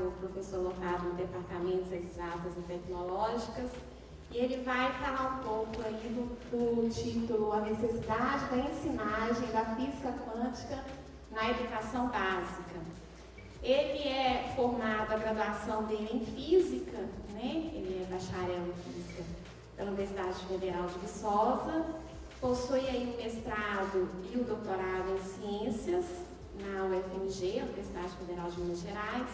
o professor lotado no Departamento de Exatas e Tecnológicas, e ele vai falar um pouco aí do título A Necessidade da Ensinagem da Física Quântica na Educação Básica. Ele é formado, a graduação dele em Física, né? Ele é bacharel em Física pela Universidade Federal de Viçosa, possui aí o mestrado e o doutorado em Ciências na UFMG, Universidade Federal de Minas Gerais,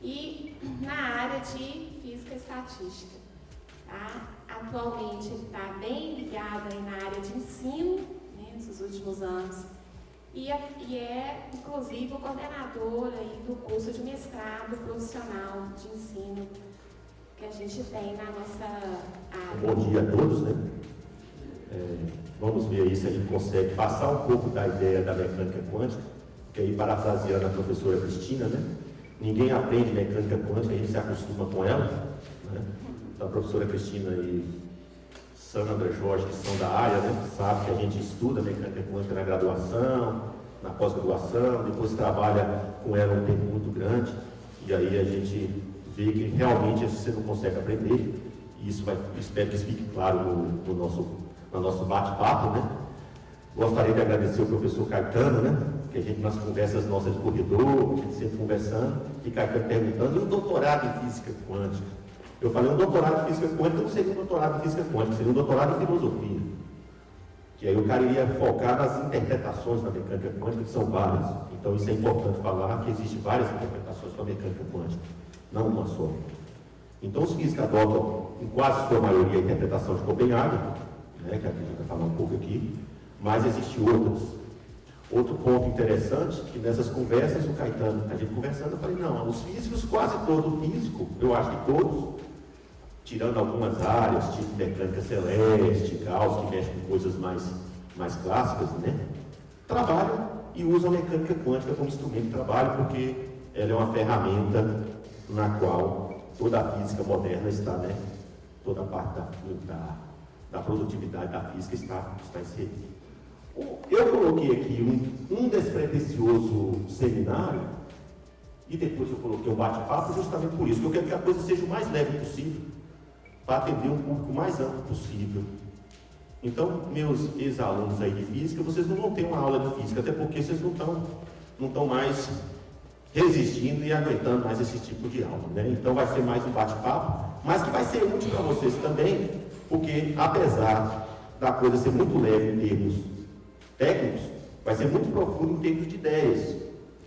e na área de Física e Estatística. Tá? Atualmente ele está bem ligado aí na área de ensino, né, nesses últimos anos, e é inclusive o coordenador aí do curso de mestrado profissional de ensino que a gente tem na nossa área. Bom dia a todos, né? Vamos ver aí se a gente consegue passar um pouco da ideia da mecânica quântica, que aí parafraseando a professora Cristina, né? Ninguém aprende mecânica quântica, a gente se acostuma com ela, né? Então a professora Cristina e Sandra Jorge, que são da área, né? Sabe que a gente estuda mecânica quântica na graduação, na pós-graduação, depois trabalha com ela um tempo muito grande, e aí a gente vê que realmente você não consegue aprender, e isso espero que isso fique claro no nosso bate-papo, né? Gostaria de agradecer o professor Caetano, né? Que a gente, nas conversas nossas de corredor, a gente sempre conversando, e Caetano perguntando, e o doutorado em Física Quântica? Eu falei, um doutorado em Física Quântica não seria um doutorado em Física Quântica, seria um doutorado em Filosofia. Que aí o cara iria focar nas interpretações da mecânica quântica, que são várias. Então isso é importante falar, que existem várias interpretações da mecânica quântica, não uma só. Então os físicos adotam, em quase sua maioria, a interpretação de Copenhague, né, que a gente vai falar um pouco aqui, mas existem outras. Outro ponto interessante, que nessas conversas, o Caetano, a gente conversando, eu falei, não, os físicos, quase todo físico, eu acho que todos, tirando algumas áreas, tipo mecânica celeste, Gauss, que mexe com coisas mais clássicas, né, trabalham e usam a mecânica quântica como instrumento de trabalho, porque ela é uma ferramenta na qual toda a física moderna está, né, toda a parte da produtividade da física está inserida. Eu coloquei aqui um despretensioso seminário e depois eu coloquei um bate-papo justamente por isso, que eu quero que a coisa seja o mais leve possível, para atender um público mais amplo possível. Então, meus ex-alunos aí de física, vocês não vão ter uma aula de física, até porque vocês não estão mais resistindo e aguentando mais esse tipo de aula, né? Então vai ser mais um bate-papo, mas que vai ser útil para vocês também, porque apesar da coisa ser muito leve em termos técnicos, vai ser muito profundo em termos de ideias,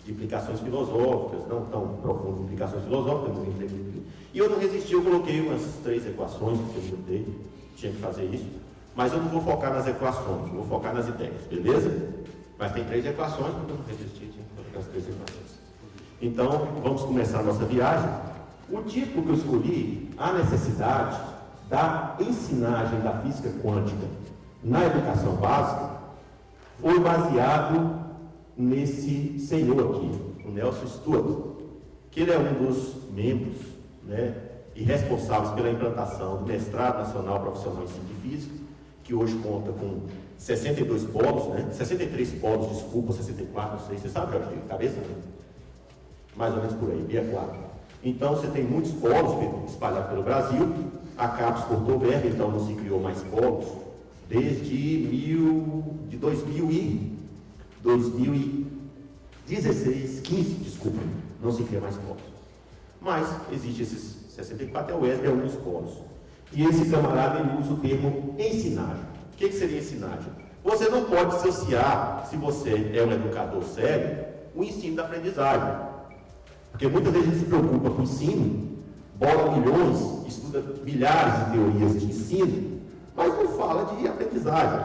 de implicações filosóficas, não tão profundo em implicações filosóficas, e eu não resisti, eu coloquei umas 3 equações, porque eu mudei, tinha que fazer isso, mas eu não vou focar nas equações, eu vou focar nas ideias, beleza? Mas tem 3 equações, porque eu não resisti, tinha que colocar as 3 equações. Então, vamos começar a nossa viagem. O título que eu escolhi, a necessidade da ensinagem da física quântica na educação básica, foi baseado nesse senhor aqui, o Nelson Stuart, que ele é um dos membros, né, e responsáveis pela implantação do Mestrado Nacional Profissional em Ensino de Física, que hoje conta com 62 polos, né, 63 polos, desculpa, 64, não sei, você sabe, Jorge, de cabeça? Né? Mais ou menos por aí, 64. Então você tem muitos polos espalhados pelo Brasil, a CAPES cortou verba, então não se criou mais polos, desde 2016, 15, desculpa, não se cria mais polos. Mas existe esses 64, é o ESB, é um dos polos. E esse camarada, ele usa o termo ensinagem. O que seria ensinagem? Você não pode associar, se você é um educador sério, o ensino da aprendizagem. Porque muitas vezes a gente se preocupa com o ensino, bola milhões, estuda milhares de teorias de ensino, mas não fala de aprendizagem.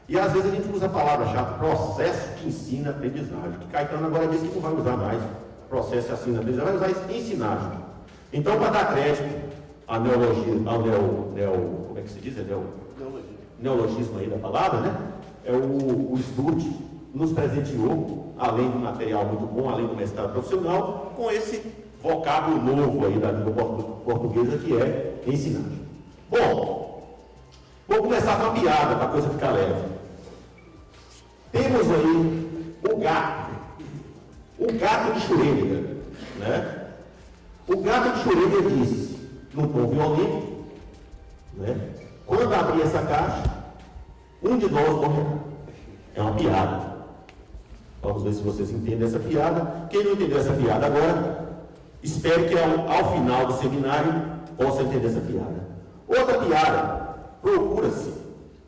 E às vezes a gente usa a palavra-chave processo de ensino-aprendizagem, que Caetano agora disse que não vai usar mais processo de ensino-aprendizagem, vai usar ensinagem. Então, para dar crédito à neologia, como é que se diz? Neologismo aí da palavra, né? O Stuart nos presenteou, além do material muito bom, além do mestrado profissional, com esse vocábulo novo aí da língua portuguesa, que é ensinagem. Bom, vou começar com a piada, para a coisa ficar leve. Temos aí o gato de Schrödinger, né? O gato de Schrödinger disse, num tom violento, né? Quando abrir essa caixa, um de nós morrerá. É uma piada. Vamos ver se vocês entendem essa piada. Quem não entendeu essa piada agora, espero que ao final do seminário possa entender essa piada. Outra piada, procura-se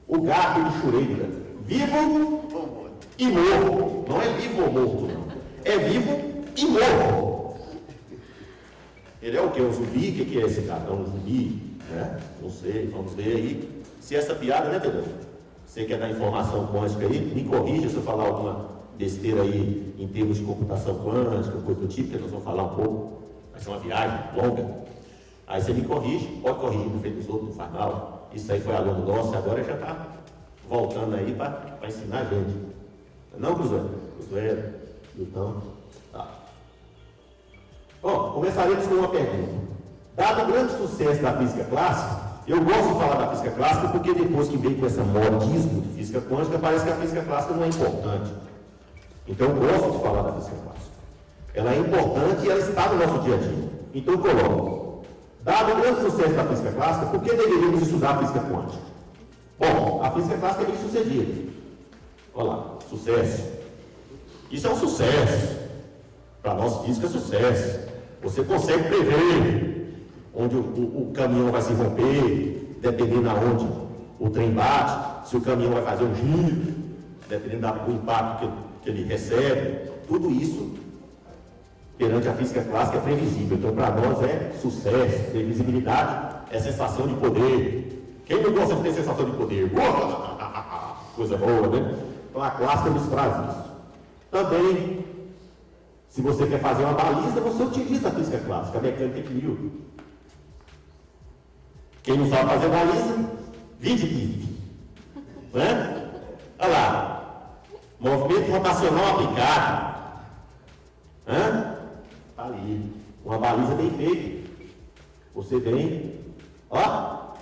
o gato de Schrödinger, vivo e morto. Não é vivo ou morto, não. É vivo e morto. Ele é o que? Um zumbi? O que é esse gato? É um zumbi? Né? Não sei, vamos ver aí. Se essa piada, né, Pedro? Você quer dar informação quântica aí? Me corrija se eu falar alguma besteira aí em termos de computação quântica, coisa do tipo, que nós vamos falar um pouco. Vai ser uma viagem longa. Aí você me corrige, pode corrigir no feito dos outros, não faz mal. Isso aí foi aluno nosso e agora já está voltando aí para ensinar a gente. Não, Cruzeiro? Cruzeiro, então, tá. Bom, começaremos com uma pergunta. Dado o grande sucesso da física clássica, eu gosto de falar da física clássica porque depois que veio com esse modismo de física quântica, parece que a física clássica não é importante. Então eu gosto de falar da física clássica. Ela é importante e ela está no nosso dia a dia. Então eu coloco. Dado o grande sucesso da física clássica, por que deveríamos estudar a física quântica? Bom, a física clássica é bem sucedida. Olha lá, sucesso. Isso é um sucesso. Para nós físicos é sucesso. Você consegue prever onde o caminhão vai se romper, dependendo aonde o trem bate, se o caminhão vai fazer um giro, dependendo do impacto que ele recebe. Tudo isso, perante a física clássica, é previsível. Então, para nós é sucesso, previsibilidade, é sensação de poder. Quem não gosta de ter sensação de poder? Coisa boa, né? Então, a clássica nos traz isso. Também, se você quer fazer uma baliza, você utiliza a física clássica, a mecânica de Newton. Quem não sabe fazer baliza, vide aqui. Né? Olha lá. Movimento rotacional aplicado. Está ali. Uma baliza bem feita. Você vem. Ó.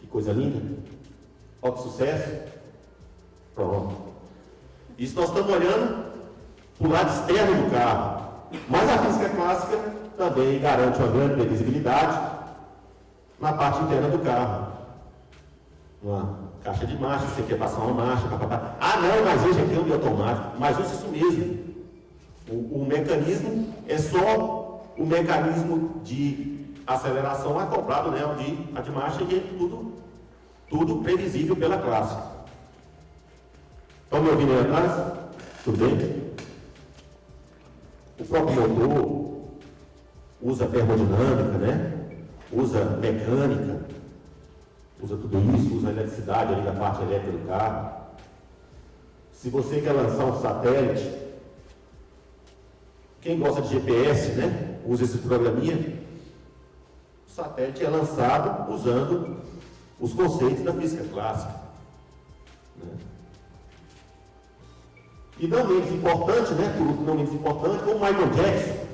Que coisa linda. Ó que sucesso. Pronto. Isso nós estamos olhando para o lado externo do carro. Mas a física clássica também garante uma grande previsibilidade na parte interna do carro. Uma caixa de marcha, você quer passar uma marcha, papapá. Ah, não, mas hoje é câmbio automático. Mas usa isso mesmo. O mecanismo é só o mecanismo de aceleração acoplado, né? A de marcha, e é tudo previsível pela clássica. Estão me ouvindo aí atrás? Tudo bem? O próprio motor usa termodinâmica, né? Usa mecânica, usa tudo isso, usa a eletricidade ali da parte elétrica do carro. Se você quer lançar um satélite, quem gosta de GPS, né? Usa esse programinha. O satélite é lançado usando os conceitos da física clássica. Né? E não menos importante, né? Por último, não menos importante, o Michael Jackson.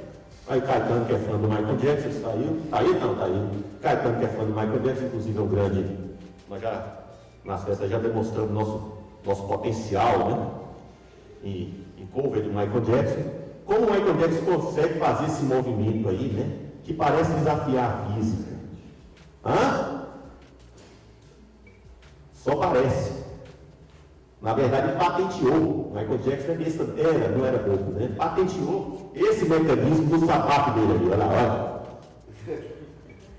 Aí Caetano, que é fã do Michael Jackson, saiu. Tá aí? Não, tá aí. Caetano, que é fã do Michael Jackson, inclusive é um grande. Nós já, nas festas, já demonstramos nosso potencial, né? Em cover do Michael Jackson. Como o Michael Jackson consegue fazer esse movimento aí, né? Que parece desafiar a física. Hã? Só parece. Na verdade, patenteou. Michael Jackson não era bobo, né? Patenteou esse mecanismo do sapato dele ali, olha.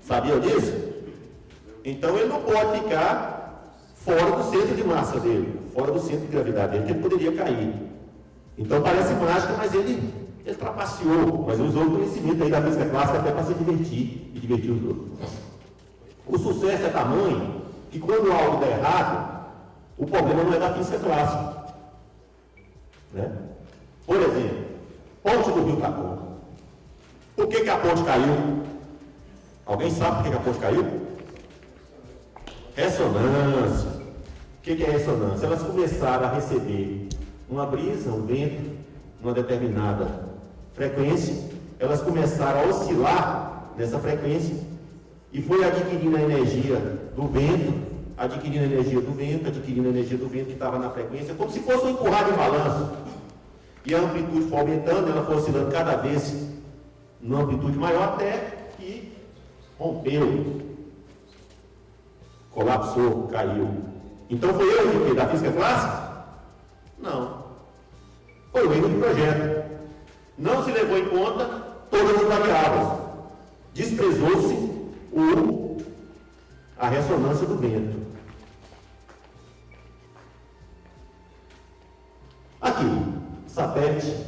Sabia disso? Então ele não pode ficar fora do centro de massa dele, fora do centro de gravidade dele, que ele poderia cair. Então parece mágica, mas ele trapaceou, mas usou o conhecimento aí da física clássica até para se divertir e divertir os outros. O sucesso é tamanho que quando algo dá errado, o problema não é da física clássica. Né? Por exemplo, ponte do Rio Capão. Por que a ponte caiu? Alguém sabe por que a ponte caiu? Ressonância. O que é ressonância? Elas começaram a receber uma brisa, um vento, uma determinada frequência. Elas começaram a oscilar nessa frequência e foi adquirindo a energia do vento, adquirindo a energia do vento que estava na frequência, como se fosse um empurrar de balanço. E a amplitude foi aumentando, ela foi oscilando cada vez numa amplitude maior até que rompeu, colapsou, caiu. Então foi erro da física clássica? Não. Foi um erro de projeto. Não se levou em conta todas as variáveis. Desprezou-se a ressonância do vento. Aqui, satélite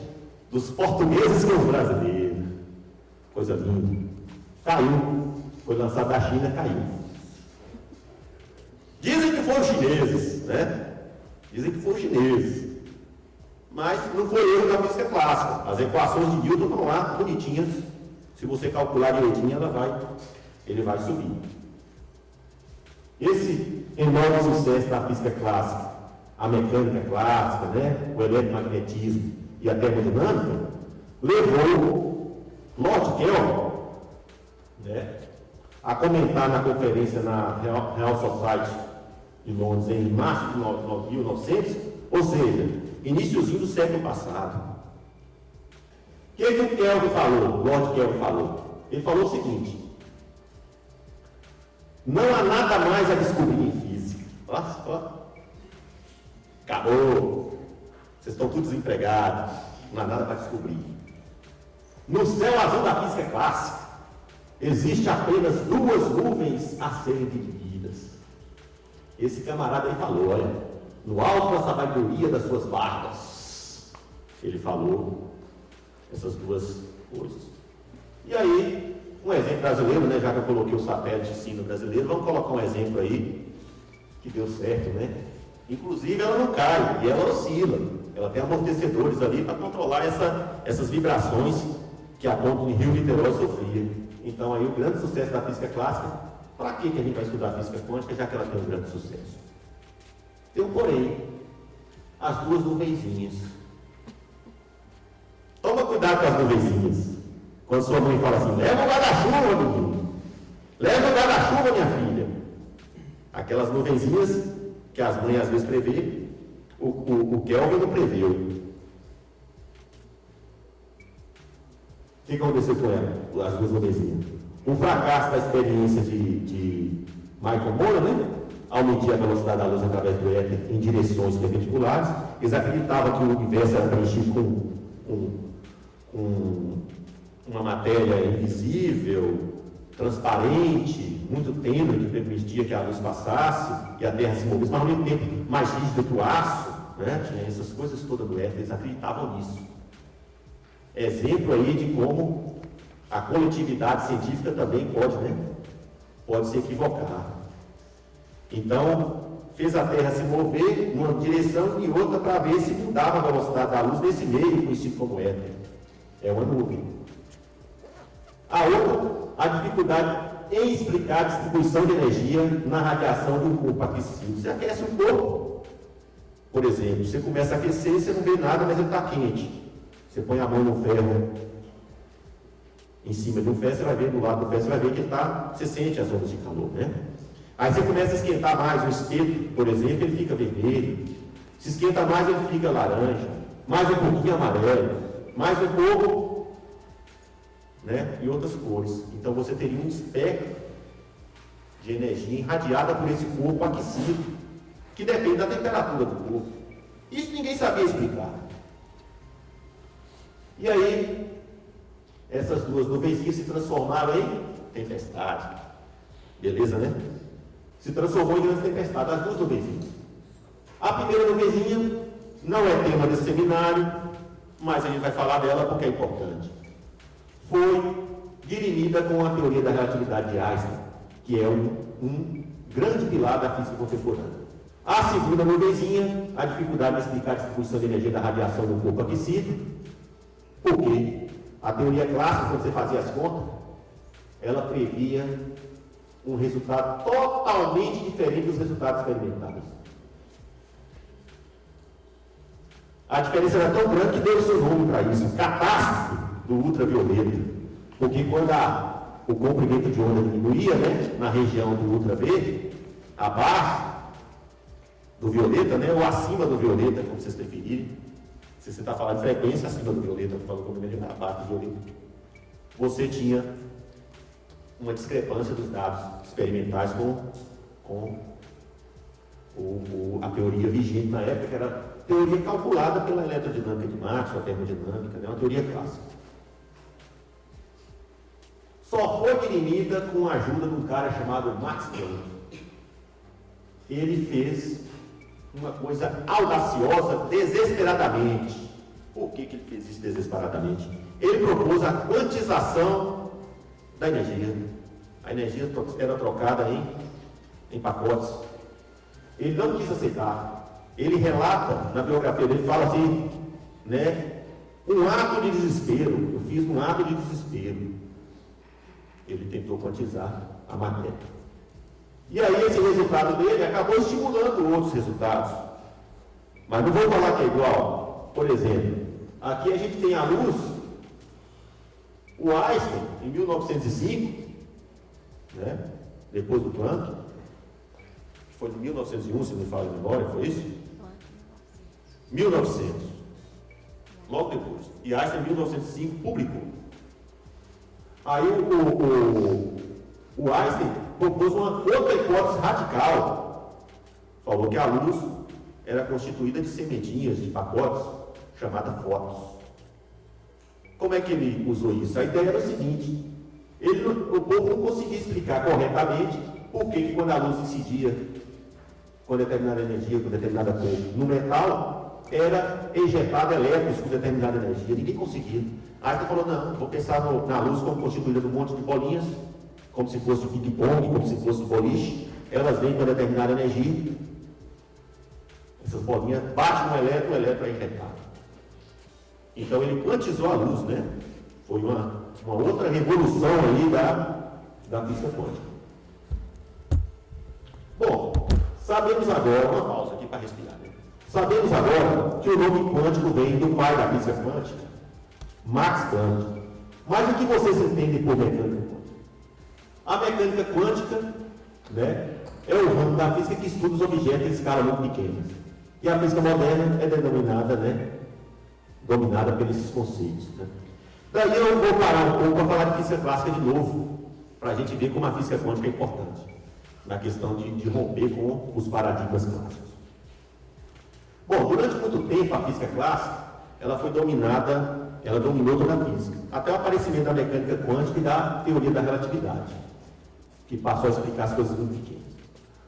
dos portugueses com os brasileiros. Coisa linda. Caiu. Foi lançado da China, caiu. Dizem que foram chineses, né? Dizem que foram chineses. Mas não foi erro da física clássica. As equações de Newton estão lá, bonitinhas. Se você calcular direitinho, ele vai subir. Esse enorme sucesso da física clássica, a mecânica clássica, né? O eletromagnetismo e a termodinâmica, levou Lord Kelvin, né, a comentar na conferência na Real Society de Londres em março de 1900, ou seja, iniciozinho do século passado. O que o Kelvin falou, Lord Kelvin falou? Ele falou o seguinte: não há nada mais a descobrir em física. Ó. Acabou. Vocês estão todos desempregados. Não há nada para descobrir. No céu azul da física clássica, existe apenas duas nuvens a serem divididas. Esse camarada aí falou, olha, no alto da sabedoria das suas barbas. Ele falou essas duas coisas. E aí, um exemplo brasileiro, né? Já que eu coloquei o satélite ensino brasileiro, vamos colocar um exemplo aí que deu certo, né? Inclusive ela não cai e ela oscila. Ela tem amortecedores ali para controlar essas vibrações que a ponte de Rio-Niterói sofria. Então aí o grande sucesso da física clássica, para que a gente vai estudar a física quântica, já que ela tem um grande sucesso? Tem um porém, as duas nuvenzinhas. Toma cuidado com as nuvenzinhas. Quando sua mãe fala assim, leva o guarda-chuva, menino. Leva o guarda-chuva, minha filha. Aquelas nuvenzinhas que as mães às vezes prevê, o Kelvin não preveu. O que aconteceu com ela, as duas nuvenzinhas? Um fracasso da experiência de Michael Moore, né? Ao medir a velocidade da luz através do éter em direções perpendiculares, eles acreditavam que o universo era preenchido com uma matéria invisível, transparente, muito tênue, que permitia que a luz passasse e a Terra se movesse, mas ao mesmo tempo mais rígida que o aço, né? Tinha essas coisas todas do éter, eles acreditavam nisso. Exemplo aí de como a coletividade científica também pode se equivocar. Então, fez a Terra se mover numa direção e outra para ver se mudava a velocidade da luz nesse meio conhecido como éter. É uma nuvem. A outra, a dificuldade em explicar a distribuição de energia na radiação de um corpo aquecido. Você aquece um corpo, por exemplo, você começa a aquecer, você não vê nada, mas ele está quente. Você põe a mão no ferro, em cima de um ferro, você vai ver, do lado do ferro, você vai ver que ele está, você sente as ondas de calor, né? Aí você começa a esquentar mais o espeto, por exemplo, ele fica vermelho. Se esquenta mais, ele fica laranja. Mais um pouquinho amarelo. Mais um pouco, né? E outras cores. Então você teria um espectro de energia irradiada por esse corpo aquecido, que depende da temperatura do corpo. Isso ninguém sabia explicar. E aí, essas duas nuvenzinhas se transformaram em tempestade. Beleza, né? Se transformou em grande tempestade, as duas nuvenzinhas. A primeira nuvenzinha não é tema desse seminário, mas a gente vai falar dela porque é importante. Foi dirimida com a teoria da relatividade de Einstein, que é um grande pilar da física contemporânea. A segunda nuvenzinha, a dificuldade de explicar a distribuição de energia da radiação no corpo aquecido, porque a teoria clássica, quando você fazia as contas, ela previa um resultado totalmente diferente dos resultados experimentados. A diferença era tão grande que deu o seu nome para isso, catástrofe do ultravioleta. Porque quando o comprimento de onda diminuía, né, na região do ultraverde, abaixo do violeta, né, ou acima do violeta, como vocês preferirem. Se você está falando de frequência, acima do violeta, eu falo comprimento abaixo do violeta. você tinha uma discrepância dos dados experimentais com a teoria vigente na época, que era a teoria calculada pela eletrodinâmica de Maxwell, a termodinâmica, né? Uma teoria clássica. Só foi dirimida com a ajuda de um cara chamado Max Planck. Ele fez uma coisa audaciosa desesperadamente. Por que ele fez isso desesperadamente? Ele propôs a quantização da energia. A energia era trocada em pacotes. Ele não quis aceitar. Ele relata na biografia dele, fala assim, né? Um ato de desespero. Eu fiz um ato de desespero. Ele tentou quantizar a matéria. E aí esse resultado dele acabou estimulando outros resultados. Mas não vou falar que é igual. Por exemplo, aqui a gente tem a luz. O Einstein, em 1905, né? Depois do Planck, foi em 1901, se não me falha a memória, foi isso? 1900. Logo depois. E Einstein, em 1905, publicou. Aí o Einstein propôs uma outra hipótese radical. Falou que a luz era constituída de sementinhas, de pacotes, chamadas fótons. Como é que ele usou isso? A ideia era o seguinte: o povo não conseguia explicar corretamente por que quando a luz incidia com determinada energia, com determinada cor no metal, era injetado elétrons com determinada energia. Ninguém conseguia. Aí ele falou: não, vou pensar na luz como constituída de um monte de bolinhas, como se fosse ping-pong, como se fosse boliche. Elas vêm com determinada energia. Essas bolinhas batem no elétron, o elétron é injetado. Então ele quantizou a luz, né? Foi uma outra revolução aí da física quântica. Bom, sabemos agora, uma pausa aqui para respirar, né? Sabemos agora que o nome quântico vem do pai da física quântica, Max Planck. Mas o que vocês entendem por mecânica quântica? A mecânica quântica, né, é o ramo da física que estuda os objetos em escala muito pequena. E a física moderna é denominada, né, dominada por esses conceitos. Né? Daí eu vou parar um pouco para falar de física clássica de novo, para a gente ver como a física quântica é importante na questão de romper com os paradigmas clássicos. Bom, durante muito tempo a física clássica ela dominou toda a física, até o aparecimento da mecânica quântica e da teoria da relatividade, que passou a explicar as coisas muito pequenas.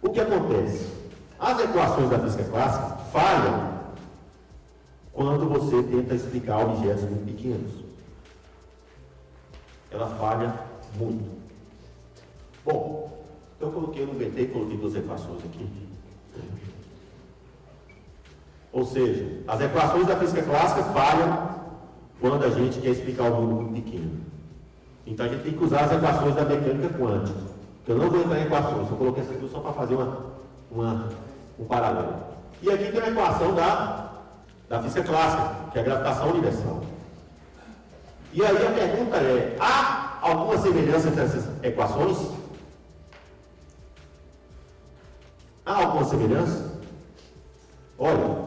O que acontece? As equações da física clássica falham quando você tenta explicar objetos muito pequenos. Ela falha muito. Bom, então eu inventei e coloquei duas equações aqui. Ou seja, as equações da física clássica falham quando a gente quer explicar o mundo muito pequeno. Então a gente tem que usar as equações da mecânica quântica. Eu não vou entrar em equações, só coloquei essa aqui só para fazer um paralelo. E aqui tem a equação da física clássica, que é a gravitação universal. E aí a pergunta é: há alguma semelhança entre essas equações? Há alguma semelhança? Olha,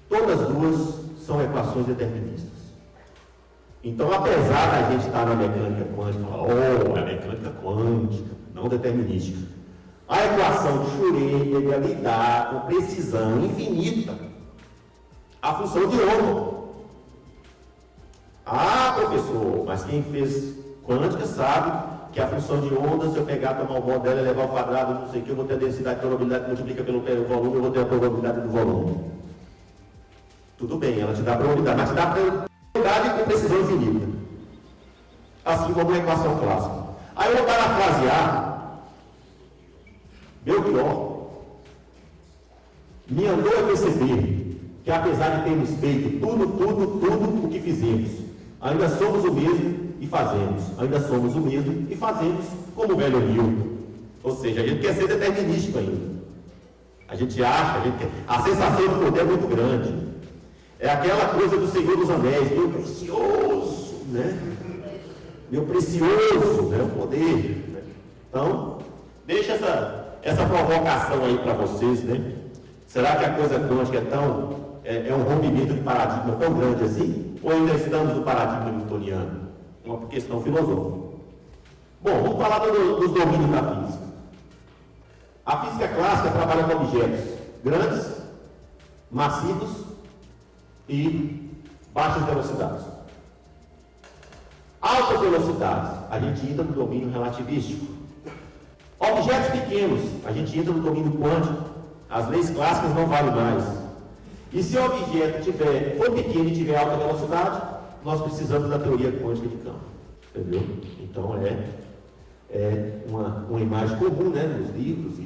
todas duas são equações deterministas. Então, apesar da gente estar na mecânica quântica, é mecânica quântica, não determinística. A equação de Schrödinger lidar com precisão infinita a função de onda. Ah, professor, mas quem fez quântica sabe que a função de onda, se eu pegar, tomar o modo dela, elevar ao quadrado, não sei o que, eu vou ter a densidade, a probabilidade que multiplica pelo volume, eu vou ter a probabilidade do volume. Tudo bem, ela te dá a probabilidade, mas te dá a probabilidade com precisão infinita. Assim como a equação clássica. Aí eu vou parafrasear Belchior. Me andou a perceber que apesar de termos feito tudo o que fizemos, ainda somos o mesmo e fazemos. Ainda somos o mesmo e fazemos, como o velho Newton. Ou seja, a gente quer ser determinístico ainda. A gente acha, a sensação de poder é muito grande. É aquela coisa do Senhor dos Anéis, meu precioso, né? Meu precioso, né? O poder. Né? Então, deixa essa provocação aí para vocês, né? Será que a coisa quântica é um rompimento de paradigma tão grande assim? Ou ainda estamos no paradigma newtoniano? uma questão filosófica. Bom, vamos falar dos domínios da física. A física clássica trabalha com objetos grandes, massivos e baixas velocidades. Altas velocidades, a gente entra no domínio relativístico. Objetos pequenos, a gente entra no domínio quântico. As leis clássicas não valem mais. E se o objeto for pequeno e tiver alta velocidade, nós precisamos da teoria quântica de campo. Entendeu? Então é uma imagem comum, né, nos livros e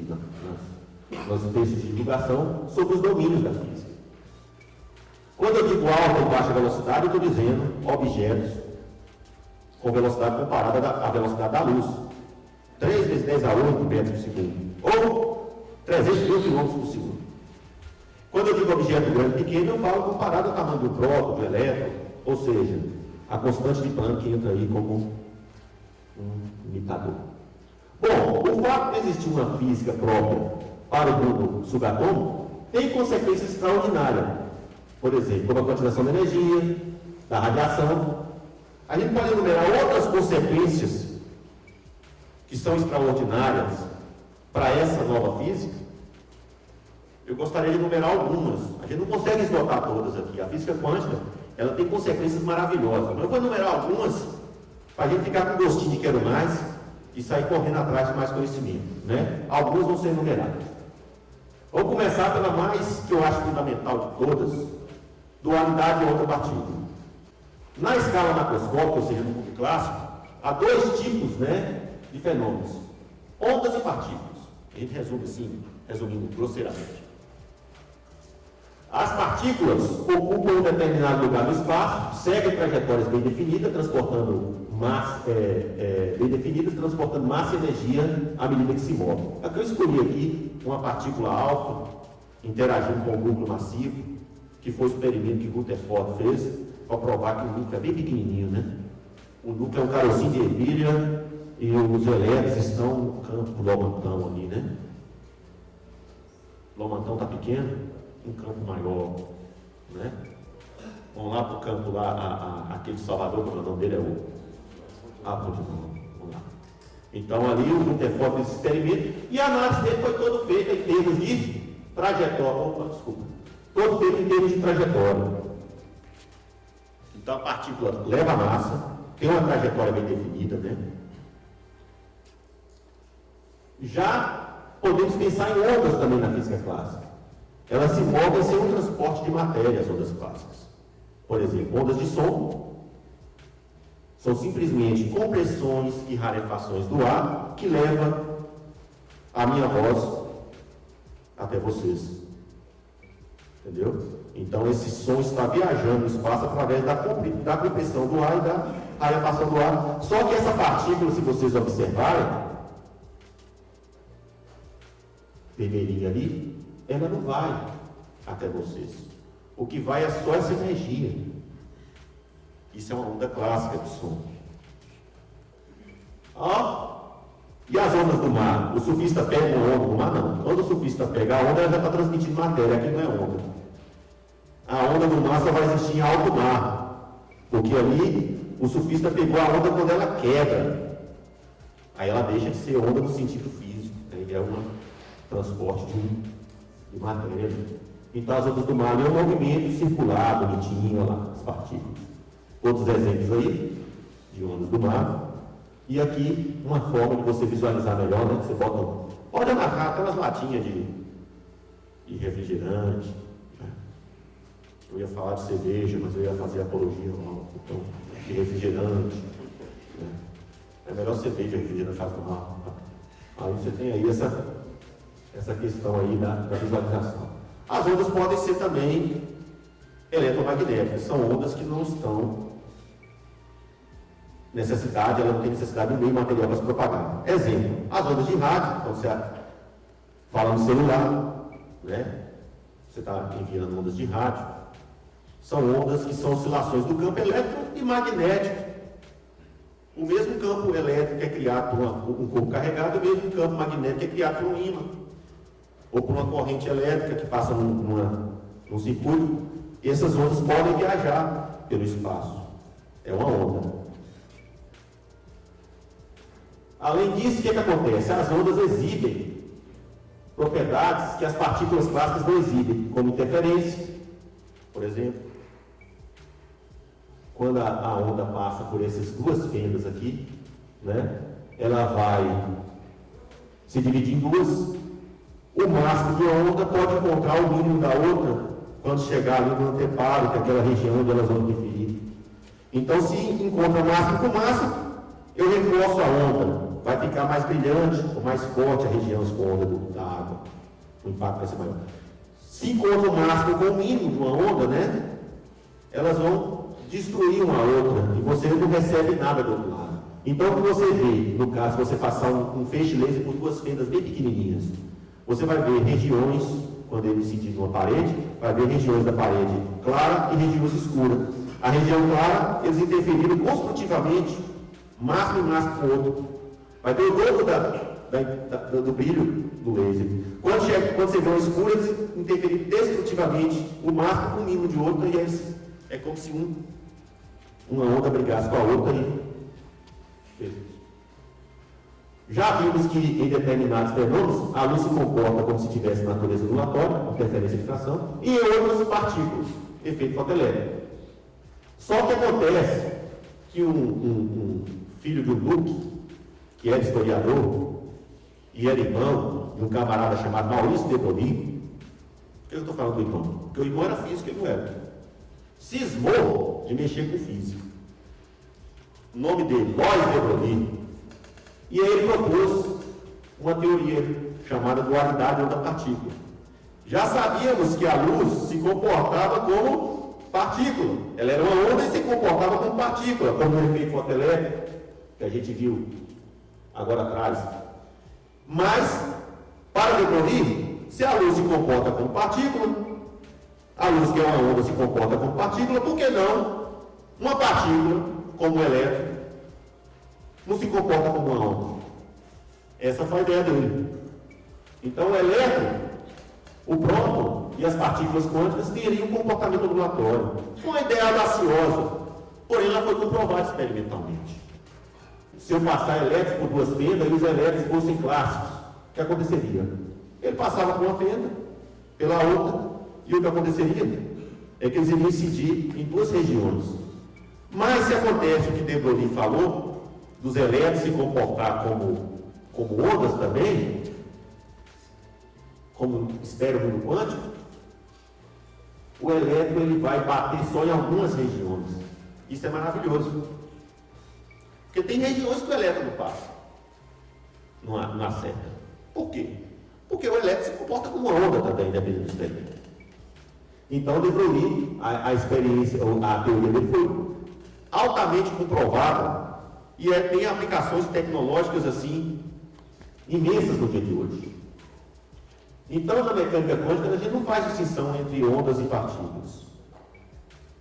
nos textos de divulgação sobre os domínios da física. Quando eu digo alta e baixa velocidade, eu estou dizendo objetos com velocidade comparada à velocidade da luz. 3 vezes 10 a 8 metros por segundo. Ou 300 mil quilômetros por segundo. Quando eu digo objeto grande e pequeno, eu falo comparado ao tamanho do próton, do elétron, ou seja, a constante de Planck entra aí como um limitador. Bom, o fato de existir uma física própria para o mundo subatômico tem consequências extraordinárias. Por exemplo, como a quantização da energia, da radiação. A gente pode enumerar outras consequências que são extraordinárias para essa nova física. Eu gostaria de enumerar algumas. A gente não consegue esgotar todas aqui. A física quântica, ela tem consequências maravilhosas. Mas eu vou enumerar algumas para a gente ficar com gostinho de quero mais e sair correndo atrás de mais conhecimento, né? Alguns vão ser enumerados. Vou começar pela mais, que eu acho fundamental de todas, dualidade de outra partícula. Na escala macroscópica, ou seja, no mundo clássico, há 2 tipos, né, de fenômenos: ondas e partículas. A gente resume assim, resumindo grosseiramente. As partículas ocupam um determinado lugar no espaço, seguem trajetórias bem definidas, transportando massa e energia à medida que se movem. Aqui eu escolhi aqui uma partícula alfa interagindo com o núcleo massivo, que foi o experimento que Rutherford fez para provar que o núcleo é bem pequenininho, né? O núcleo é um carocinho de ervilha e os elétrons estão no campo Lomantão ali, né? Lomantão está pequeno, um campo maior, né? Vamos lá para o campo lá, aquele de Salvador, como o nome dele é o... vamos lá. Então ali o Rutherford fez esse experimento e a análise dele foi toda feita em termos de trajetória. Todo feito em termos de trajetória. Então a partícula leva a massa, tem uma trajetória bem definida, né? Já podemos pensar em ondas também na física clássica. Elas se movem sem o transporte de matéria, as ondas clássicas. Por exemplo, ondas de som são simplesmente compressões e rarefações do ar que levam a minha voz até vocês. Entendeu? Então esse som está viajando no espaço através da compressão do ar e da rarefação do ar. Só que essa partícula, se vocês observarem, vermelhinha ali, ela não vai até vocês. O que vai é só essa energia. Isso é uma onda clássica de som. E as ondas do mar? O surfista pega uma onda do mar? Não. Quando o surfista pega a onda, ela já está transmitindo matéria. Aqui não é onda. A onda do mar só vai existir em alto mar. Porque ali, o surfista pegou a onda quando ela quebra. Aí ela deixa de ser onda no sentido físico. Aí é um transporte de matéria. Então as ondas do mar é um movimento circular, bonitinho, olha lá, as partículas. Outros exemplos aí, de ondas do mar. E aqui, uma forma de você visualizar melhor, né? Você pode amarrar aquelas latinhas de refrigerante. Né? Eu ia falar de cerveja, mas eu ia fazer apologia então, de refrigerante. Né? É melhor cerveja, refrigerante faz mal. Aí você tem aí essa questão aí da visualização. As ondas podem ser também eletromagnéticas, são ondas que não estão ela não tem necessidade de meio material para se propagar. Exemplo, as ondas de rádio, quando você fala no celular, né? Você está enviando ondas de rádio, são ondas que são oscilações do campo elétrico e magnético. O mesmo campo elétrico é criado por um corpo carregado, o mesmo campo magnético é criado por um ímã, ou por uma corrente elétrica que passa num circuito. E essas ondas podem viajar pelo espaço. É uma onda. Além disso, o que acontece? As ondas exibem propriedades que as partículas clássicas não exibem, como interferência, por exemplo. Quando a onda passa por essas duas fendas aqui, né, ela vai se dividir em duas. O máximo de uma onda pode encontrar o mínimo da outra quando chegar ali no anteparo, que é aquela região onde elas vão interferir. Então, se encontra máximo com máximo, eu reforço a onda. Vai ficar mais brilhante ou mais forte a região com a onda da água. O impacto vai ser maior. Se encontra o máximo com o mínimo de uma onda, né, elas vão destruir uma outra e você não recebe nada do outro lado. Então, o que você vê, no caso, você passar um feixe laser por duas fendas bem pequenininhas, você vai ver regiões, quando ele incidir numa parede, vai ver regiões da parede clara e regiões escuras. A região clara, eles interferiram construtivamente, máximo e máximo com o outro. Vai ter o dobro do brilho do laser. Quando você vê o escuro, eles interferiram destrutivamente, o máximo com o mínimo de outro, e é como se uma onda brigasse com a outra e já vimos que em determinados fenômenos a luz se comporta como se tivesse natureza ondulatória, interferência de fração, e em outras partículas, efeito fotoelétrico. Só que acontece que um filho de um duque, que era historiador e era irmão de um camarada chamado Maurício de Broglie, por que eu estou falando do irmão? Porque o irmão era físico e ele não era. Cismou de mexer com física. O nome dele, Lois de Broglie. E aí ele propôs uma teoria chamada dualidade onda-partícula. Já sabíamos que a luz se comportava como partícula. Ela era uma onda e se comportava como partícula, como o efeito fotoelétrico, que a gente viu agora atrás. Mas, para de Broglie, se a luz se comporta como partícula, a luz que é uma onda se comporta como partícula, por que não uma partícula, como um elétron, não se comporta como uma onda? Essa foi a ideia dele. Então o elétron, o próton e as partículas quânticas teriam um comportamento ondulatório. Foi uma ideia audaciosa, porém ela foi comprovada experimentalmente. Se eu passar elétrons por duas fendas e os elétrons fossem clássicos, o que aconteceria? Ele passava por uma fenda, pela outra, e o que aconteceria é que eles iriam incidir em duas regiões. Mas se acontece o que de Broglie falou, dos elétrons se comportar como ondas também, como espera o mundo quântico, o elétron ele vai bater só em algumas regiões. Isso é maravilhoso. Porque tem regiões que o elétron não passa, não acerta. Por quê? Porque o elétron se comporta como uma onda também, dependendo do experimento. Então, de Broglie, a experiência, a teoria dele foi altamente comprovada e tem aplicações tecnológicas assim imensas no dia de hoje. Então, na mecânica quântica, a gente não faz distinção entre ondas e partículas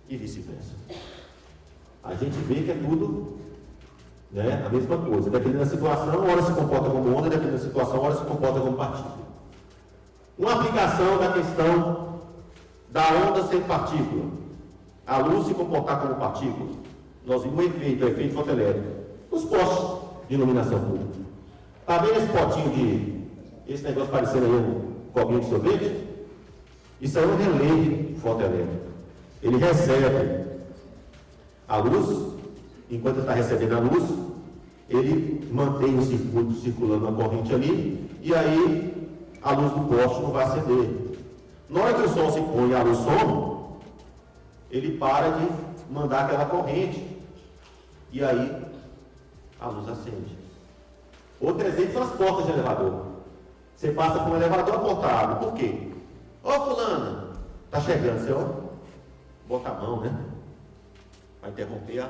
e vice-versa. A gente vê que é tudo, né, a mesma coisa. Dependendo da situação, hora se comporta como onda, dependendo da situação, hora se comporta como partícula. Uma aplicação da questão da onda ser partícula, a luz se comportar como partícula. Nós vimos o efeito fotoelétrico, os postes de iluminação pública. Está vendo esse potinho esse negócio parecendo aí um copinho de sorvete? Isso é um relé fotoelétrico. Ele recebe a luz, enquanto está recebendo a luz, ele mantém o circuito circulando a corrente ali, e aí a luz do poste não vai acender. Na hora que o sol se põe e a luz some, ele para de mandar aquela corrente, e aí a luz acende. Outro exemplo são as portas de elevador. Você passa por um elevador, a porta abre. Por quê? Ô fulana, está chegando, você ó, bota a mão, né? Vai interromper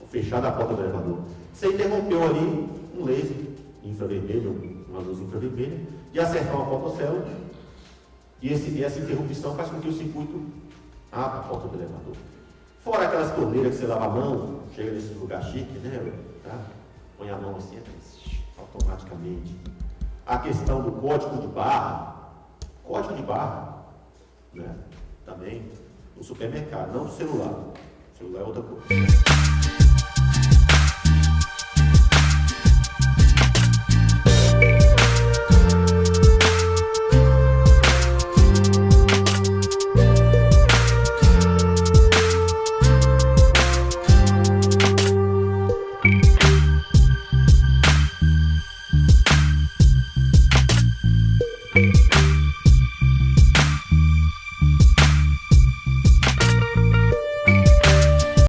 o fechar da porta do elevador. Você interrompeu ali um laser infravermelho, uma luz infravermelha, e acertar uma fotocélula, e essa interrupção faz com que o circuito abra a porta do elevador. Fora aquelas torneiras que você lava a mão, chega nesse lugar chique, né? Tá? Põe a mão assim, automaticamente. A questão do código de barra, né? Também no supermercado, não no celular. O celular é outra coisa.